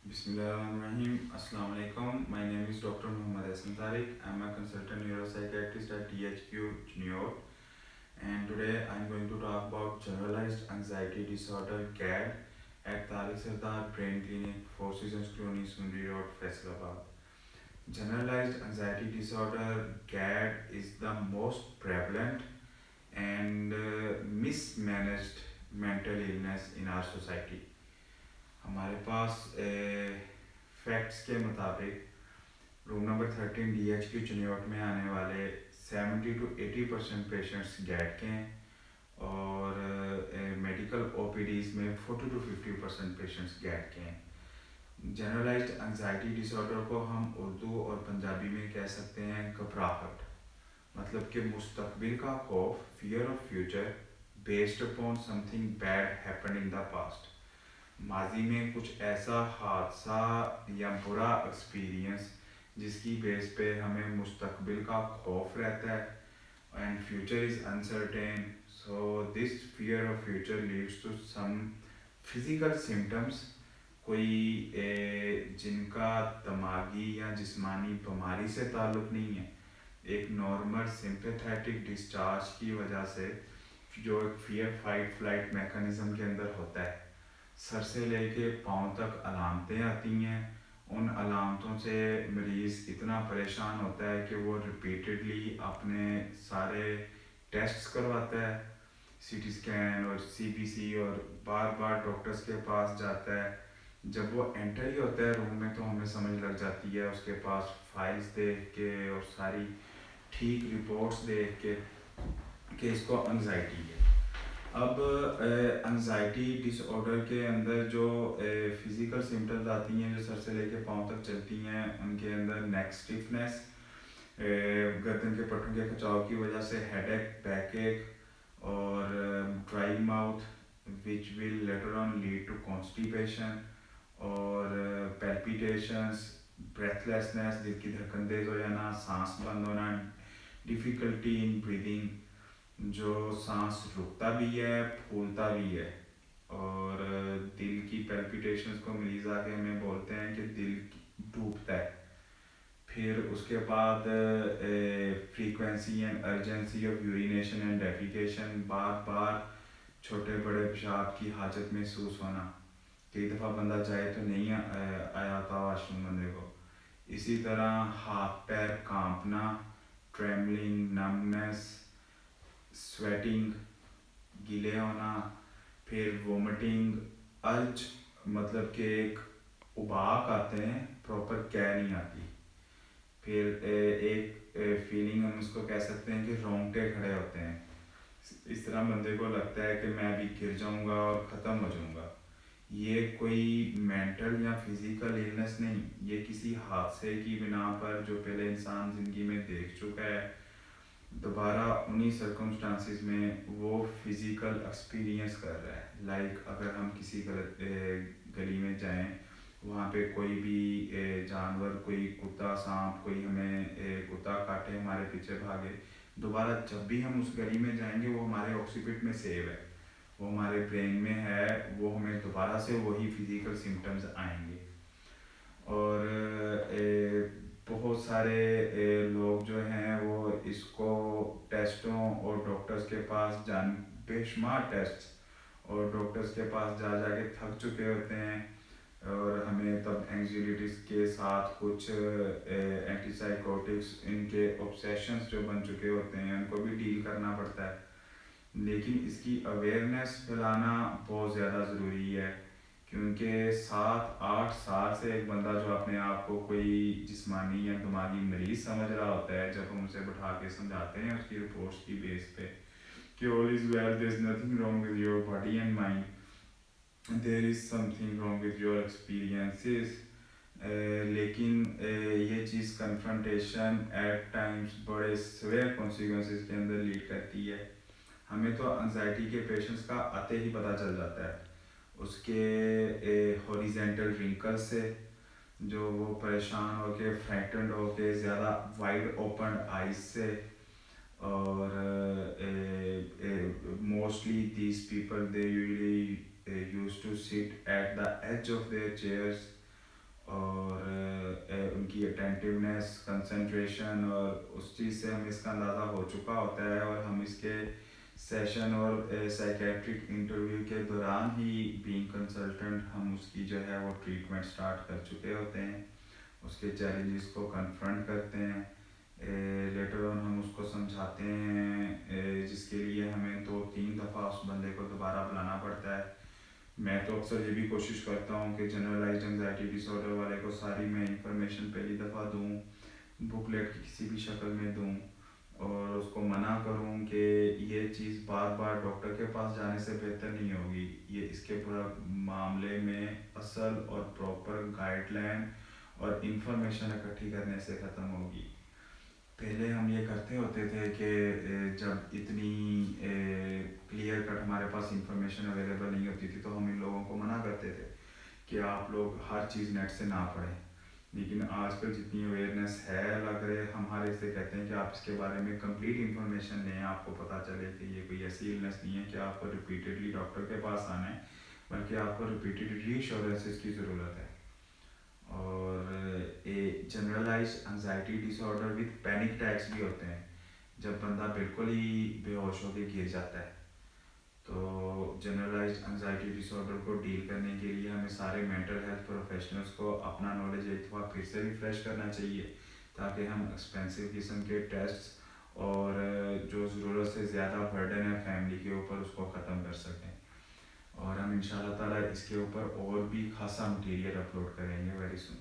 Bismillahirrahmanirrahim. Assalamu alaikum. My name is Dr. Muhammad Hassan Tariq. I'm a consultant neuropsychiatrist at THQ New York. And today I'm going to talk about generalized anxiety disorder GAD at Tariq Sardar Brain Clinic, Four Seasons Colony, Sundri Road, Faisalabad. Generalized anxiety disorder GAD is the most prevalent and mismanaged mental illness in our society. ہمارے پاس facts کے مطابق room number 13 DHQ Chiniot میں آنے والے 70 to 80% patients get کے ہیں اور medical OPDs میں 40 to 50% پیشنٹس گیٹ کے ہیں. جنرلائزڈ انگزائٹی ڈس آرڈر کو ہم اردو اور پنجابی میں کہہ سکتے ہیں گھبراہٹ، مطلب کہ مستقبل کا خوف، fear of future based upon something bad happen in the past. ماضی میں کچھ ایسا حادثہ یا برا ایکسپیرئنس جس کی بیس پہ ہمیں مستقبل کا خوف رہتا ہے and future is uncertain. So this fear of future leads to some physical symptoms, کوئی جن کا دماغی یا جسمانی بیماری سے تعلق نہیں ہے، ایک نارمل سمپیتھیٹک ڈسچارج کی وجہ سے جو ایک فیئر فائٹ فلائٹ میکانزم کے اندر ہوتا ہے. سر سے لے کے پاؤں تک علامتیں آتی ہیں. ان علامتوں سے مریض اتنا پریشان ہوتا ہے کہ وہ ریپیٹڈلی اپنے سارے ٹیسٹس کرواتا ہے، CT اسکین اور CBC، اور بار بار ڈاکٹرس کے پاس جاتا ہے. جب وہ انٹر ہی ہوتا ہے روم میں تو ہمیں سمجھ لگ جاتی ہے اس کے پاس فائلز دیکھ کے اور ساری ٹھیک رپورٹس دیکھ کے کہ اس کو انگزائٹی ہے. اب انگزائٹی ڈس آرڈر کے اندر جو فزیکل سمٹمز آتی ہیں جو سر سے لے کے پاؤں تک چلتی ہیں، ان کے اندر نیک اسٹفنس، گردن کے پٹھوں کے کھچاؤ کی وجہ سے ہیڈ ایک، بیک ایک اور dry mouth which will later on lead to constipation, اور پیلپیٹیشنس، بریتھ لیسنس، دل کی دھڑکن تیز ہو جانا، سانس بند ہونا، ڈیفیکلٹی ان بریدنگ، جو سانس رکتا بھی ہے پھولتا بھی ہے، اور دل کی پیلپیٹیشنس کو مریض آ کے ہمیں بولتے ہیں کہ دل ڈوبتا ہے. پھر اس کے بعد frequency and urgency of urination and defecation, بار بار چھوٹے بڑے پیشاب کی حاجت محسوس ہونا، کئی دفعہ بندہ چاہے تو نہیں آیا ہوتا واش روم بندے کو. اسی طرح ہاتھ پیر کانپنا، ٹریملنگ، نمنس، سویٹنگ، گیلے ہونا، پھر وومٹنگ، الج مطلب کہ ایک اباک آتے ہیں، پراپر کہہ نہیں آتی. پھر ایک فیلنگ ہم اس کو کہہ سکتے ہیں کہ رونگٹے کھڑے ہوتے ہیں، اس طرح بندے کو لگتا ہے کہ میں ابھی گر جاؤں گا اور ختم ہو جاؤں گا. یہ کوئی مینٹل یا فزیکل ایلنس نہیں، یہ کسی حادثے کی بنا پر جو پہلے انسان زندگی میں دیکھ چکا ہے، دوبارہ انہی سرکمسٹانسز میں وہ فزیکل ایکسپیرئنس کر رہا ہے. لائک اگر ہم کسی غلط گلی میں جائیں، وہاں پہ کوئی بھی جانور، کوئی کتا سانپ، کوئی ہمیں کتا کاٹے، ہمارے پیچھے بھاگے، دوبارہ جب بھی ہم اس گلی میں جائیں گے وہ ہمارے آکسیپٹ میں سیو ہے، وہ ہمارے برین میں ہے، وہ ہمیں دوبارہ سے وہی فزیکل سمٹمز آئیں گے. اور بہت سارے لوگ جو ہیں وہ اس کو ٹیسٹوں اور ڈاکٹرز کے پاس بے شمار ٹیسٹ اور ڈاکٹرز کے پاس جا جا کے تھک چکے ہوتے ہیں، اور ہمیں تب اینگزائٹیز کے ساتھ کچھ اینٹی سائیکوٹکس، ان کے اوبسیشنز جو بن چکے ہوتے ہیں ان کو بھی ڈیل کرنا پڑتا ہے. لیکن اس کی اویئرنیس پھیلانا بہت زیادہ ضروری ہے، کیونکہ 7-8 سال سے ایک بندہ جو اپنے آپ کو کوئی جسمانی یا دماغی مریض سمجھ رہا ہوتا ہے، جب ہم اسے بٹھا کے سمجھاتے ہیں اس کی رپورٹس کی بیس پہ کہ all is well, there is nothing wrong with your body and mind, there is something wrong with your experiences. لیکن یہ چیز کنفرنٹیشن ایٹ ٹائمز بڑے سویئر کانسیکوینسز کے اندر لیڈ کرتی ہے. ہمیں تو انگزائٹی کے پیشنٹس کا آتے ہی پتہ چل جاتا ہے اس کے ہاریزنٹل رنکل سے، جو وہ پریشان ہو کے فرائٹنڈ ہو کے زیادہ وائڈ اوپن آئیز سے، اور mostly these people they usually used to sit at the edge of their chairs اور ان کی اٹینٹیونیس کنسنٹریشن اور اس چیز سے ہم اس کا اندازہ ہو چکا ہوتا ہے، اور ہم اس کے سیشن اور سائیکیٹرک انٹرویو کے دوران ہی بینگ کنسلٹنٹ ہم اس کی جو ہے وہ ٹریٹمنٹ سٹارٹ کر چکے ہوتے ہیں، اس کے چیلنجز کو کنفرنٹ کرتے ہیں، لیٹر آن ہم اس کو سمجھاتے ہیں، جس کے لیے ہمیں 2-3 دفعہ اس بندے کو دوبارہ بلانا پڑتا ہے۔ میں تو اکثر یہ بھی کوشش کرتا ہوں کہ جنرلائزڈ انگزائٹی ڈس آرڈر والے کو ساری میں انفارمیشن پہلی دفعہ دوں، بکلیٹ کی کسی بھی شکل میں دوں، اور اس کو منع کروں کہ یہ چیز بار بار ڈاکٹر کے پاس جانے سے بہتر نہیں ہوگی، یہ اس کے پورا معاملے میں اصل اور پراپر گائیڈ لائن اور انفارمیشن اکٹھی کرنے سے ختم ہوگی۔ پہلے ہم یہ کرتے ہوتے تھے کہ جب اتنی کلیئر کٹ ہمارے پاس انفارمیشن اویلیبل نہیں ہوتی تھی تو ہم ان لوگوں کو منع کرتے تھے کہ آپ لوگ ہر چیز نیٹ سے نہ پڑھیں، لیکن آج کل جتنی اویئرنیس ہے لگ رہے ہمارے سے کہتے ہیں کہ آپ اس کے بارے میں کمپلیٹ انفارمیشن لیں، آپ کو پتہ چلے کہ یہ کوئی ایسی النس نہیں ہے کہ آپ کو ریپیٹیڈلی ڈاکٹر کے پاس آنا ہے، بلکہ آپ کو ریپیٹیڈلی ایشورنسز کی ضرورت ہے۔ اور generalised anxiety disorder with panic attacks بھی ہوتے ہیں، جب بندہ بالکل ہی بے ہوش ہو کے گر جاتا ہے۔ تو جنرلائزڈ انگزائٹی ڈس آرڈر کو ڈیل کرنے کے لیے ہمیں سارے مینٹل ہیلتھ پروفیشنلس کو اپنا نالج ایک دفعہ پھر سے ریفریش کرنا چاہیے، تاکہ ہم ایکسپینسو قسم کے ٹیسٹ اور جو ضرورت سے زیادہ برڈن ہے فیملی کے اوپر اس کو ختم کر سکیں۔ اور ہم ان شاء اللہ تعالیٰ اس کے اوپر اور بھی خاصا مٹیریل اپلوڈ کریں گے ویری سون۔